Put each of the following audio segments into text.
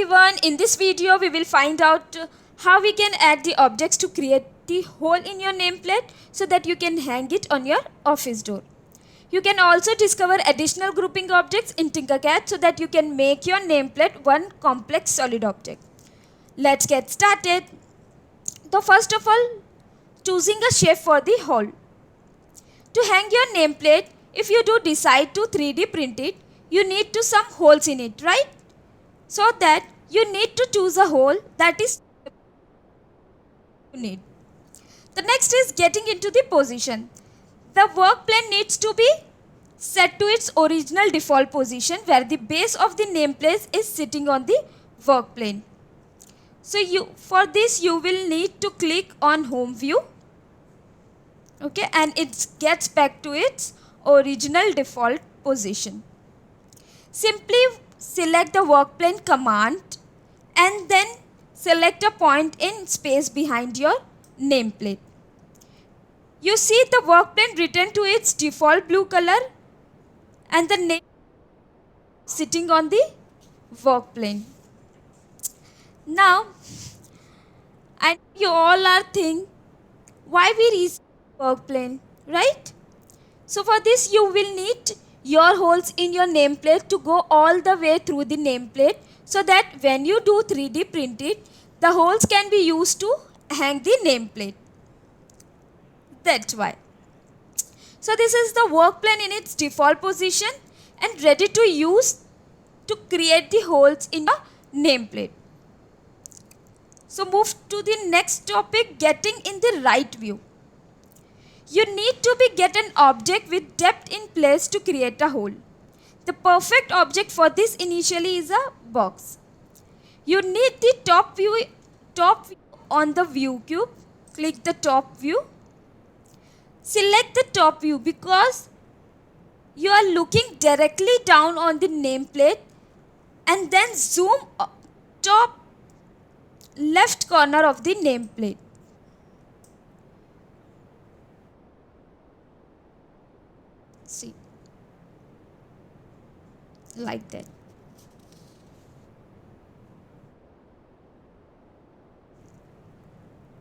everyone, in this video we will find out how we can add the objects to create the hole in your nameplate so that you can hang it on your office door. You can also discover additional grouping objects in Tinkercad so that you can make your nameplate one complex solid object. Let's get started. So first of all, choosing a shape for the hole. To hang your nameplate, if you do decide to 3D print it, you need to some holes in it, right? So that you need to choose a hole that is you need. The next is getting into the position. The work plane needs to be set to its original default position where the base of the nameplate is sitting on the work plane. So for this you will need to click on home view. Okay, and it gets back to its original default position. Simply select the work plane command and then select a point in space behind your nameplate. You see the work plane return to its default blue color and the name sitting on the work plane. Now, and you all are thinking why we reset work plane, right? So for this you will need your holes in your nameplate to go all the way through the nameplate so that when you do 3D print it, the holes can be used to hang the nameplate. That's why. So this is the work plane in its default position and ready to use to create the holes in the nameplate. So move to the next topic, getting in the right view. You need to get an object with depth in place to create a hole. The perfect object for this initially is a box. You need the top view on the view cube. Click the top view. Select the top view because you are looking directly down on the nameplate and then zoom top left corner of the nameplate. See, like that.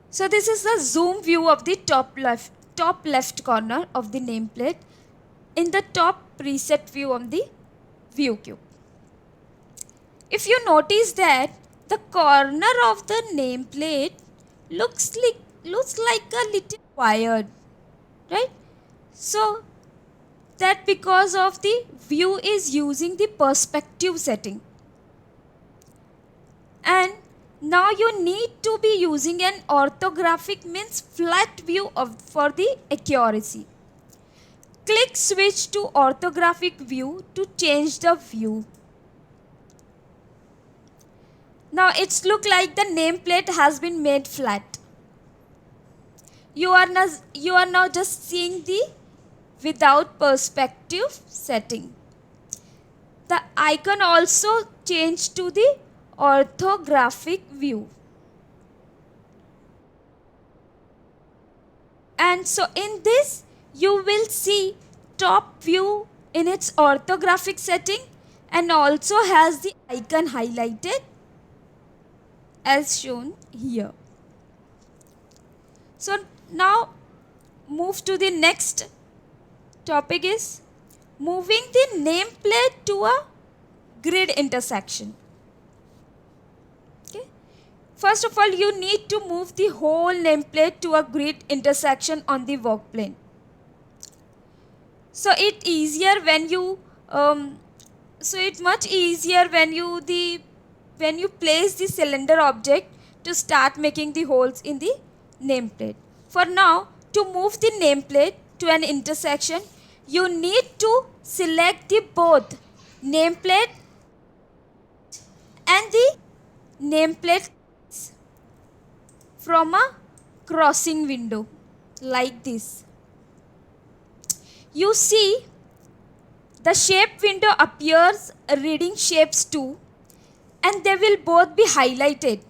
So this is the zoom view of the top left corner of the nameplate in the top preset view on the view cube. If you notice that the corner of the nameplate looks like a little wired, right? So that because of the view is using the perspective setting. And now you need to be using an orthographic, means flat view for the accuracy. Click switch to orthographic view to change the view. Now it's look like the nameplate has been made flat. You are now just seeing the without perspective setting. The icon also changed to the orthographic view. And so in this you will see top view in its orthographic setting and also has the icon highlighted as shown here. So now move to the next topic is moving the nameplate to a grid intersection. Okay. First of all, you need to move the whole nameplate to a grid intersection on the work plane. So it's easier when you much easier when you place the cylinder object to start making the holes in the nameplate. For now, to move the nameplate to an intersection, you need to select the both nameplate and the nameplate from a crossing window like this. You see the shape window appears reading shapes 2 and they will both be highlighted.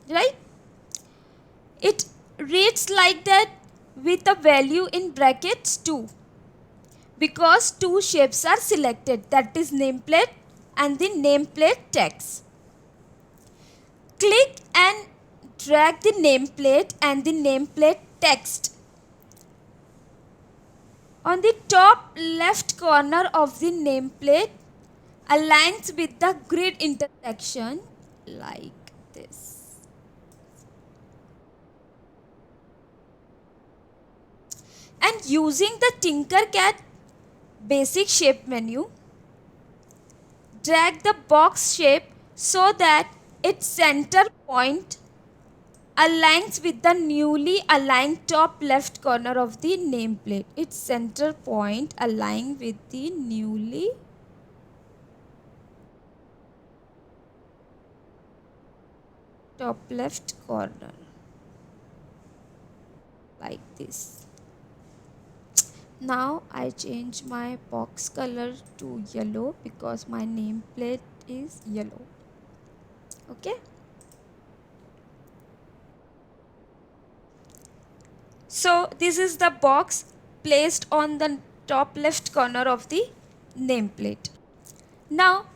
Right? It reads like that with a value in brackets 2 because two shapes are selected, that is nameplate and the nameplate text. Click and drag the nameplate and the nameplate text on the top left corner of the nameplate aligns with the grid intersection like this. And using the Tinkercad basic shape menu, drag the box shape so that its center point aligns with the newly aligned top left corner of the nameplate. Its center point align with the newly top left corner like this. Now I change my box color to yellow because my nameplate is yellow. Okay. So this is the box placed on the top left corner of the nameplate. Now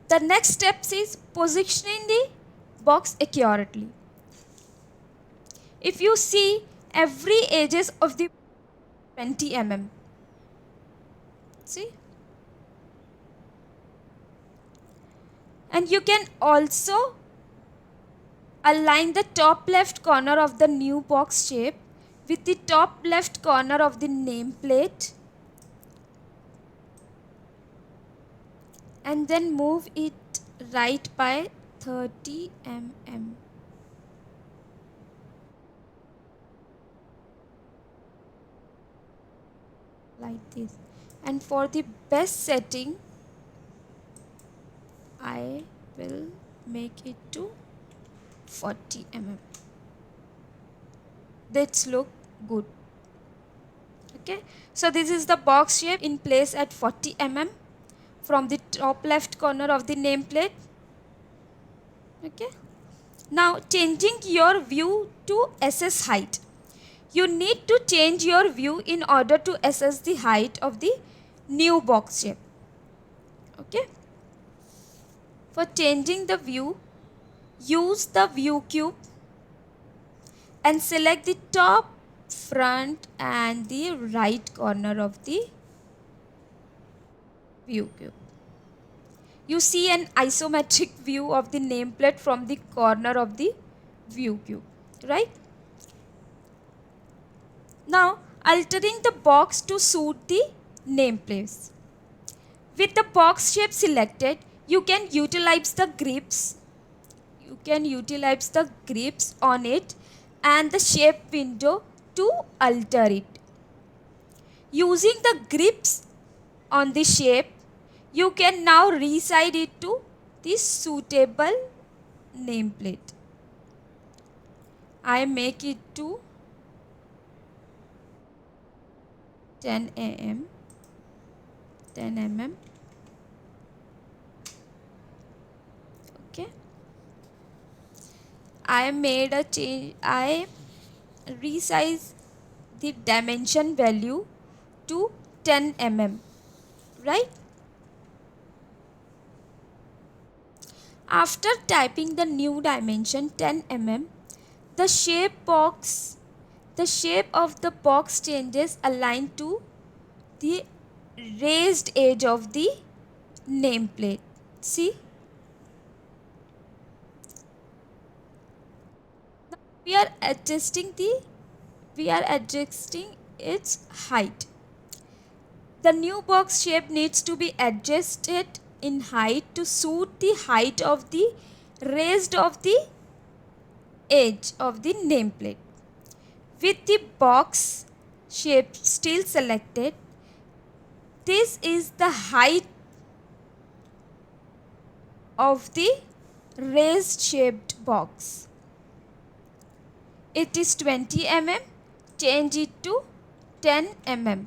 the next step is positioning the box accurately. If you see, every edges of the 20 mm. See? And you can also align the top left corner of the new box shape with the top left corner of the nameplate and then move it right by 30 mm. Like this. And for the best setting, I will make it to 40 mm. That's look good. Okay, so this is the box shape in place at 40 mm from the top left corner of the nameplate. Okay, now changing your view to assess height. You need to change your view in order to assess the height of the new box shape. Okay, for changing the view, use the view cube and select the top, front and the right corner of the view cube. You see an isometric view of the nameplate from the corner of the view cube, right? Now altering the box to suit the nameplate. With the box shape selected, you can utilize the grips. On it and the shape window to alter it. Using the grips on the shape, you can now resize it to the suitable nameplate. I make it to 10 mm. Okay. I made a change. I resize the dimension value to 10 mm. Right? After typing the new dimension 10 mm, the shape of the box changes aligned to the raised edge of the nameplate. See? Now we are adjusting its height. The new box shape needs to be adjusted in height to suit the height of the raised of the edge of the nameplate. With the box shape still selected, this is the height of the raised shaped box. It is 20 mm, change it to 10 mm.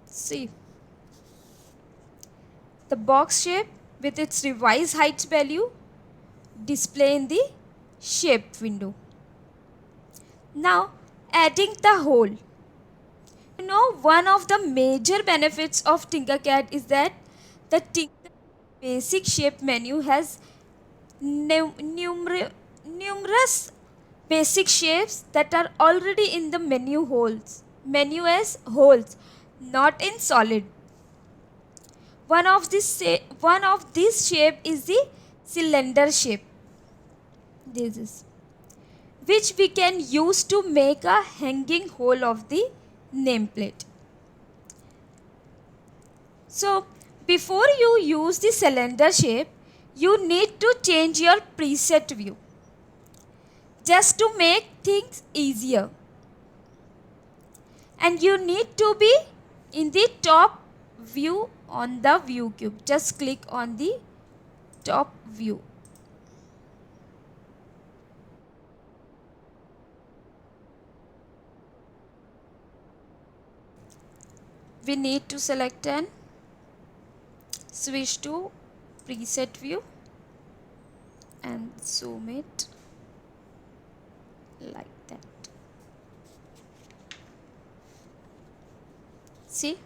See, the box shape with its revised height value display in the shape window. Now adding the hole. You know, one of the major benefits of Tinkercad is that the Tinker basic shape menu has numerous basic shapes that are already in the menu as holes, not in solid. One of this shape is the cylinder shape. This is which we can use to make a hanging hole of the nameplate. So before you use the cylinder shape, you need to change your preset view just to make things easier. And you need to be in the top view on the view cube. Just click on the top view. We need to select and switch to preset view and zoom it like that. See,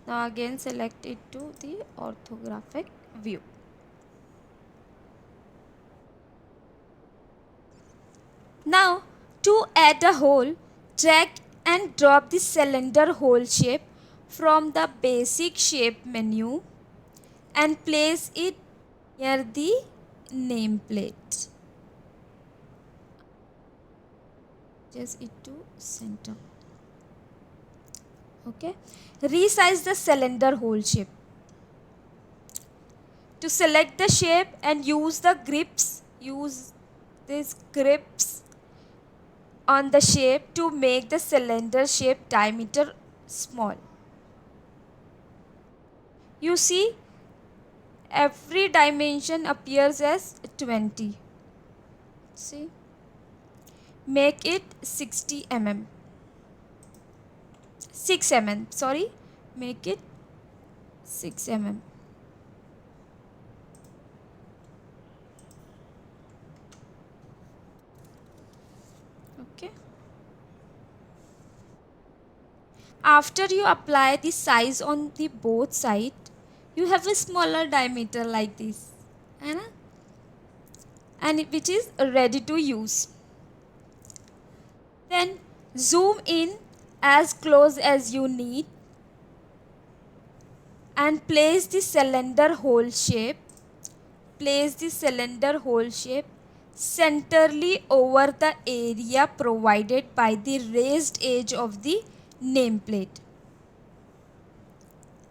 now again select it to the orthographic view. Now to add a hole, drag and drop the cylinder hole shape from the basic shape menu and place it near the nameplate. Just it to center. Okay. Resize the cylinder hole shape. To select the shape and use these grips on the shape to make the cylinder shape diameter small. You see, every dimension appears as 20. See, make it 60 mm. 6 mm, sorry, make it 6 mm. Okay. After you apply the size on the both sides, you have a smaller diameter like this, and which is ready to use. Then zoom in as close as you need and place the cylinder hole shape. Place the cylinder hole shape centrally over the area provided by the raised edge of the nameplate.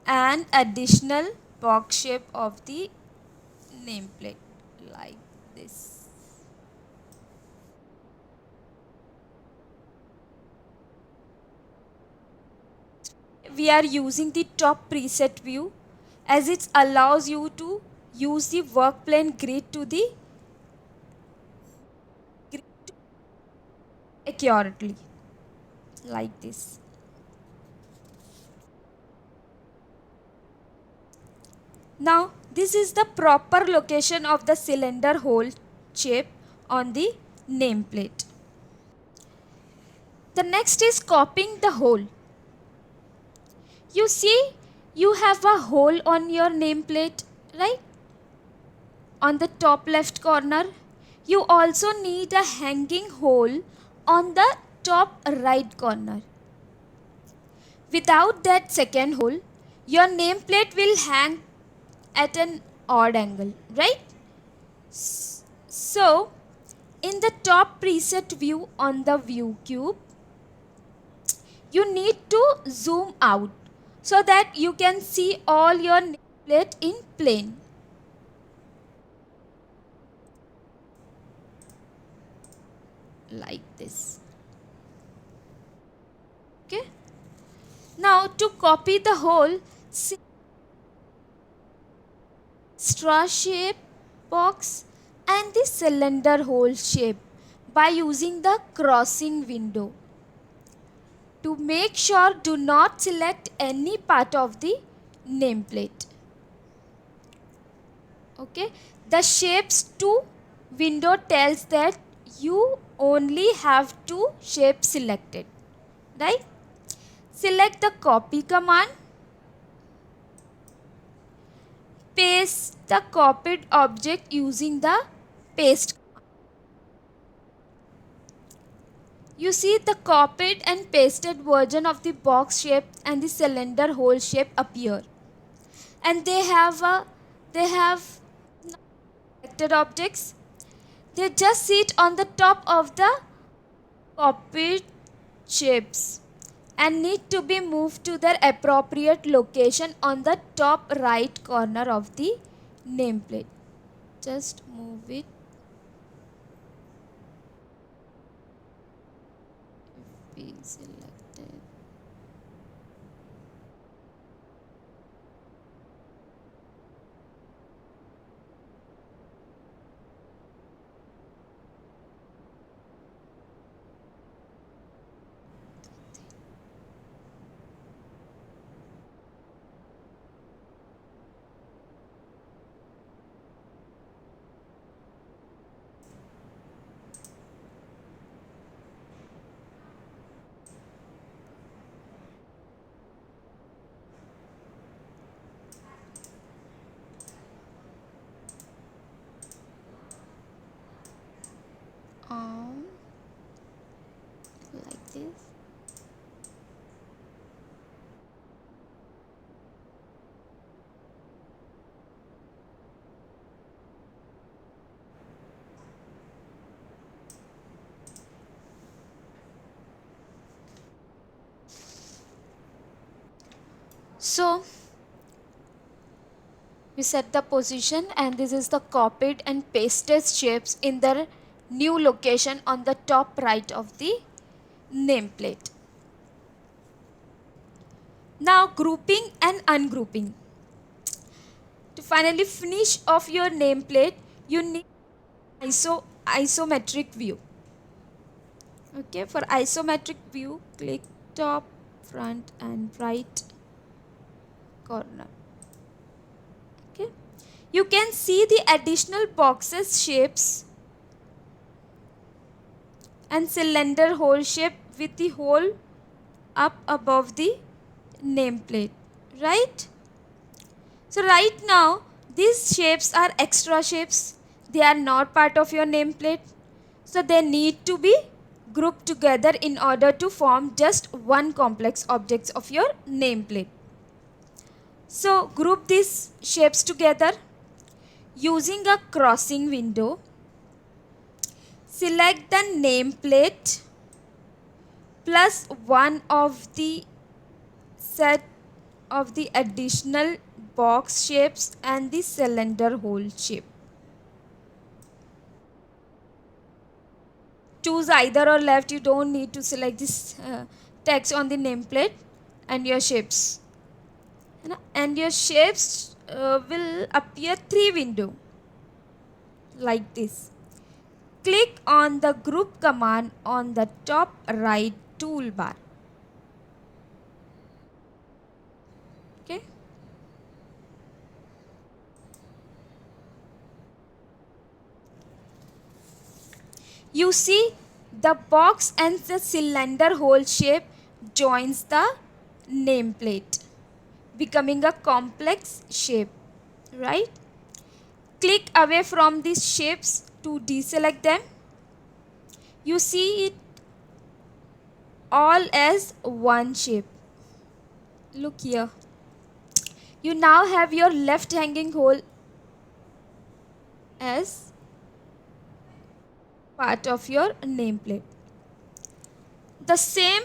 And additional box shape of the nameplate like this. We are using the top preset view as it allows you to use the work plane grid to the accurately like this. Now this is the proper location of the cylinder hole shape on the nameplate. The next is copying the hole. You see, you have a hole on your nameplate, right? On the top left corner. You also need a hanging hole on the top right corner. Without that second hole, your nameplate will hang at an odd angle, right? So, in the top preset view on the view cube, you need to zoom out so that you can see all your nameplate in plane. Like this. Okay. Now to copy the hole, straw shape box and the cylinder hole shape by using the crossing window. To make sure, do not select any part of the nameplate. Okay, the shapes to window tells that you only have two shapes selected, right? Select the copy command. Paste the copied object using the paste. You see the copied and pasted version of the box shape and the cylinder hole shape appear. And they have selected objects. They just sit on the top of the copied shapes and need to be moved to their appropriate location on the top right corner of the nameplate. Just move it. Be selected. Like this. So we set the position, and this is the copied and pasted shapes in their new location on the top right of the nameplate. Now grouping and ungrouping. To finally finish off your nameplate, you need isometric view. Okay, for isometric view, click top, front and right corner. Okay, you can see the additional boxes shapes and cylinder hole shape with the hole up above the nameplate, right? So right now these shapes are extra shapes. They are not part of your nameplate, so they need to be grouped together in order to form just one complex object of your nameplate. So group these shapes together using a crossing window. Select the nameplate plus one of the set of the additional box shapes and the cylinder hole shape. Choose either or left. You don't need to select this text on the nameplate and your shapes. And your shapes will appear 3 window like this. Click on the group command on the top right toolbar. Okay. You see the box and the cylinder hole shape joins the nameplate, becoming a complex shape, right? Click away from these shapes to deselect them. You see it all as one shape. Look here. You now have your left hanging hole as part of your nameplate. The same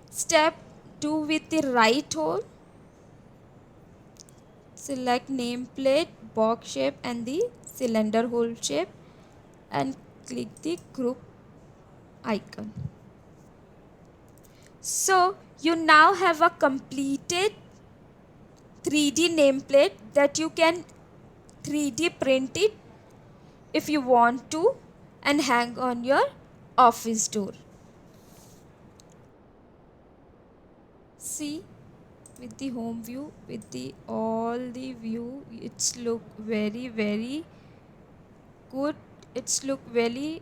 step do with the right hole. Select nameplate, box shape and the cylinder hole shape and click the group icon. So you now have a completed 3D nameplate that you can 3D print it if you want to and hang on your office door. See, with the home view, with the all the view, it's look very good. It's look very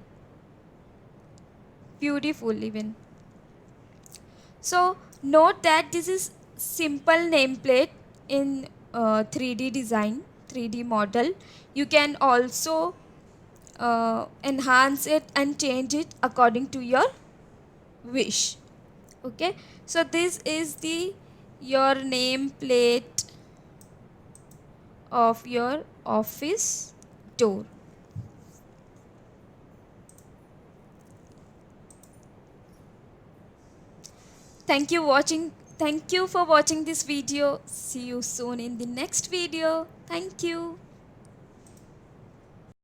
beautiful even. So note that this is simple nameplate in 3D design, 3D model. You can also enhance it and change it according to your wish. Okay, so this is the your nameplate of your office door. Thank you for watching this video. See you soon in the next video. Thank you.